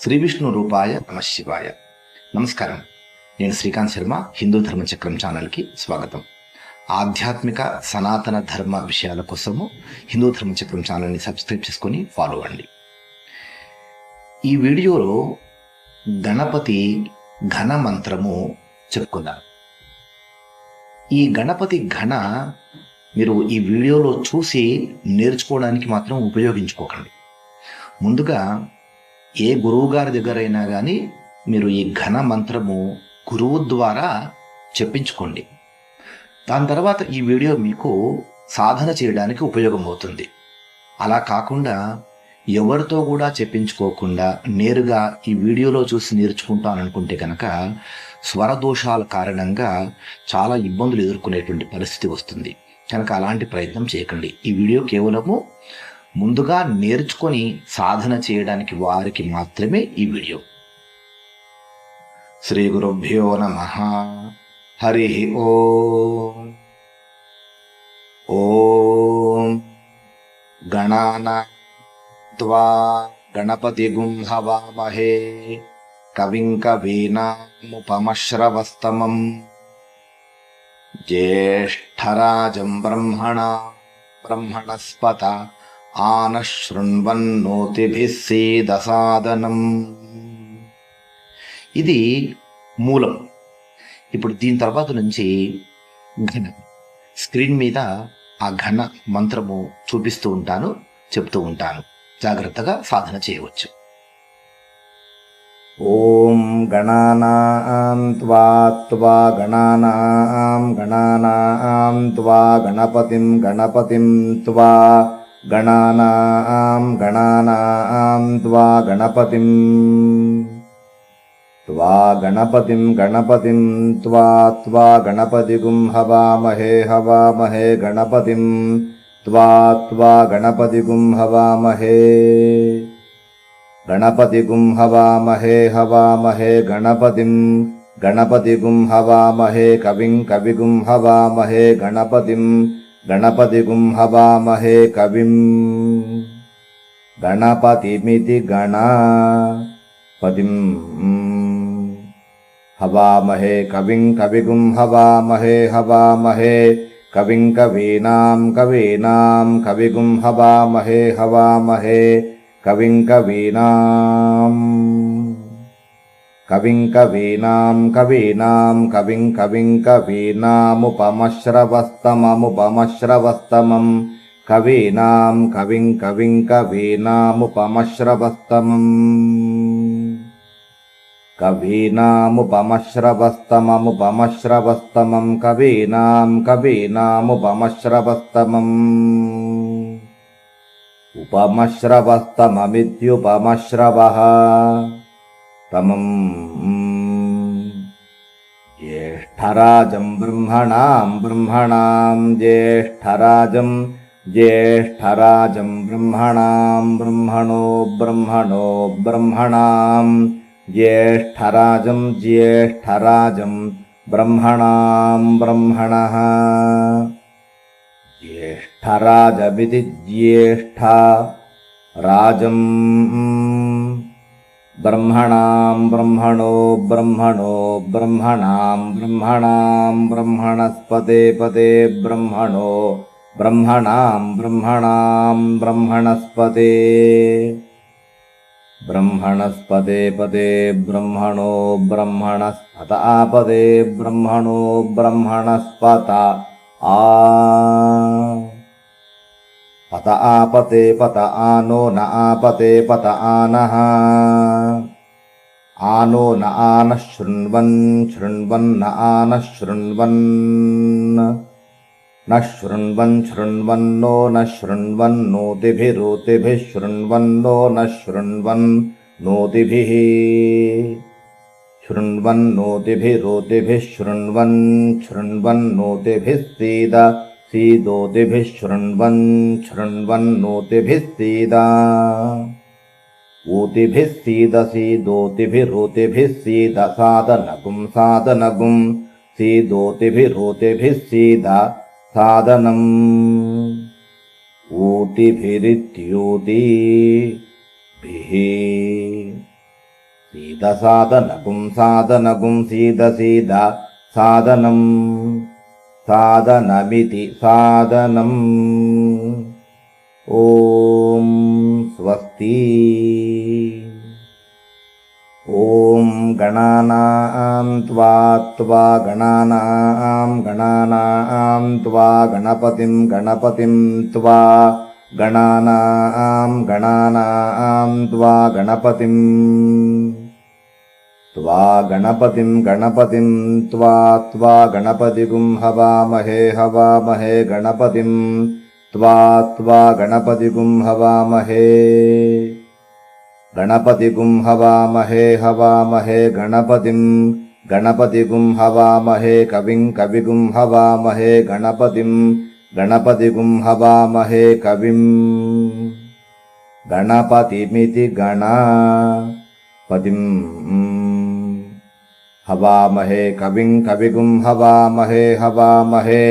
శ్రీ విష్ణు రూపాయ నమ శివాయ. నమస్కారం. నేను శ్రీకాంత్ శర్మ. హిందూ ధర్మచక్రం ఛానల్కి స్వాగతం. ఆధ్యాత్మిక సనాతన ధర్మ విషయాల కోసము హిందూ ధర్మచక్రం ఛానల్ని సబ్స్క్రైబ్ చేసుకొని ఫాలో అవ్వండి. ఈ వీడియోలో గణపతి ఘన మంత్రము చెప్పుకుందాం. ఈ గణపతి ఘన మీరు ఈ వీడియోలో చూసి నేర్చుకోవడానికి మాత్రం ఉపయోగించుకోకండి. ముందుగా ఏ గురువు గారి దగ్గరైనా కానీ మీరు ఈ ఘన మంత్రము గురువు ద్వారా చెప్పించుకోండి. దాని తర్వాత ఈ వీడియో మీకు సాధన చేయడానికి ఉపయోగం అవుతుంది. అలా కాకుండా ఎవరితో కూడా చెప్పించుకోకుండా నేరుగా ఈ వీడియోలో చూసి నేర్చుకుంటాననుకుంటే కనుక స్వరదోషాల కారణంగా చాలా ఇబ్బందులు ఎదుర్కొనేటువంటి పరిస్థితి వస్తుంది. కనుక అలాంటి ప్రయత్నం చేయకండి. ఈ వీడియో కేవలము ముందుగా నేర్చుకొని సాధన చేయడానికి వారికి మాత్రమే ఈ వీడియో. శ్రీ గురుభ్యో నమః. హరి ఓం. ఓం గణానాత్వా గణపతిగుం హవామహే కవిం కవీనాముపమశ్రవస్తమం జ్యేష్ఠరాజం బ్రహ్మణస్పత ఆనశృణ్వన్నోతిభిः సీదసాదనం. ఇది మూలం. ఇప్పుడు దీని తర్వాత నుంచి ఘన స్క్రీన్ మీద ఆ ఘన మంత్రము చూపిస్తూ ఉంటాను, చెప్తూ ఉంటాను. జాగ్రత్తగా సాధన చేయవచ్చు. ఓం గణానాం త్వా గణానాం త్వా గణపతిం త్వా గణానాం త్వా గణపతిం త్వా గణపతిగుం హవామహే గణపతిం త్వా గణపతిగుం హవామహే గణపతిగుం హవామహే కవిగుం హవామహే గణపతిగుం హవామహే కవిం గణపతిమితి గణపతిం హవామహే కవిగుం హవామహే కవిం కవీనాం కవిగుం హవామహే కవిం కవీనాముపమశ్రవస్తమం ఉపమశ్రవస్తమమిత్యుపమశ్రవః తమం జ్యేష్ఠరాజం బ్రహ్మణాం జ్యేష్ఠరాజం బ్రహ్మణో బ్రహ్మణాం జ్యేష్ఠరాజం బ్రహ్మణః జ్యేష్ఠరాజమితి జ్యేష్ఠరాజం బ్రహ్మణో బ్రహ్మణస్పతే బ్రహ్మణో బ్రహ్మణస్పత ఆపదే బ్రహ్మణస్పత పత ఆపతే పత ఆనో న ఆపతే పత ఆనః ఆనో న ఆనః శృణ్వన్న ఆనః శృణ్వన్నో న శృణ్వన్నోతిభిరోతిభిः శృణ్వన్నో న శృణ్వన్నోతిభిः శృణ్వన్నోతిభిः సీదోతిభిः శృణ్వన్నోతిభిः సీదా ఊతిభిः సీదోతిభిరోతిభిः సీద సాదనగుం సీదోతిభిరోతిభిः సీద సాదనం ఊతిభిరిత్యూతిభిः सीद सादनगुं सादनगुं सीद सीद सादनं सादनमिति सादनम् ॐ स्वस्ति। ॐ गणानां त्वा गणानां त्वा गणपतिं त्वा गणानां त्वा गणपतिं त्वा गणपतिगुं हवामहे गणपतिं त्वा गणपतिगुं हवामहे गणपतिगुं हवामहे कविं हवामहे गणपतिगुं हवामहे कविं गणपतिमिति गणपतिं हवामहे कविगुं हवामहे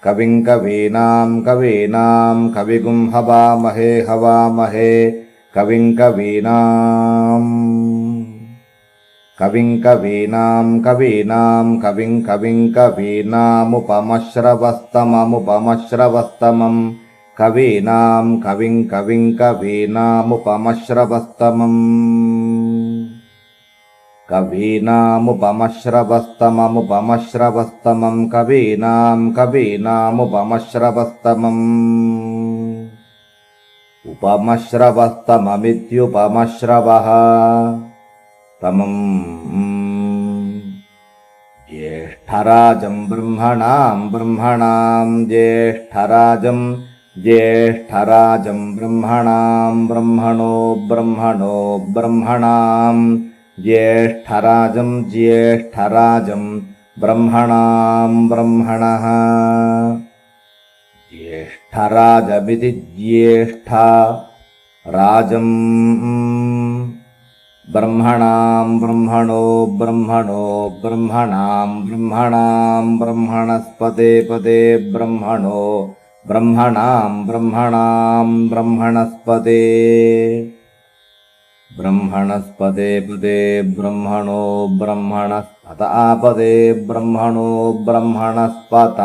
कविं कवीनां कविगुं हवामहे कविं कवीनामुपमश्रवस्तमम् उपमश्रवस्तममित्युपमश्रवः तमम् ज्येष्ठराजं ब्रह्मणां ज्येष्ठराजं ब्रह्मणो ब्रह्मणां ज्येष्ठराजं ब्रह्मणः ज्येष्ठराजमिति ज्येष्ठा राजं ब्रह्मणो ब्रह्मणस्पते पदे ब्रह्मणस्पते पदे ब्रह्मणस्पत आपदे ब्रह्मणस्पत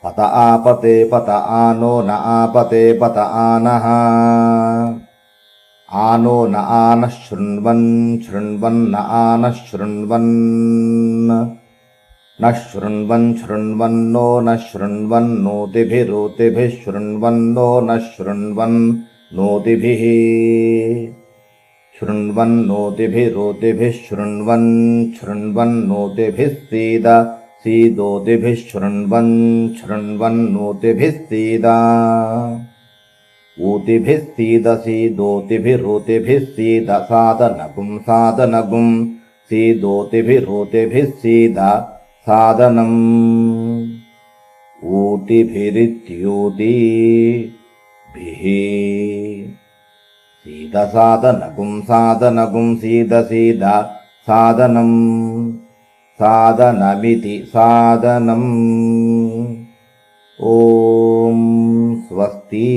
पत आपते पत आनो न आपते पत आनः आनो न आनः शृण्वन्न आनः शृण्वन् न शृण्वन्नो न शृण्वन्नोतिभिरोतिभिः शृण्वन्नो न शृण्वन्नोतिभिः शृण्वन्नोतिभिरोतिभिः शृण्वन्नोतिभिः सीदोतिभिः शृण्वन्नोतिभिः ऊतिभिः सीद सीदोतिभिरोतिभिः सीद सादनगुं सीदोतिभिरोतिभिः सीद सादनम् ऊतिभिरित्यूतिभिः सीद सादनगुं सीद सीद सादनम् सादनमिति सादनम् ॐ स्वस्ति।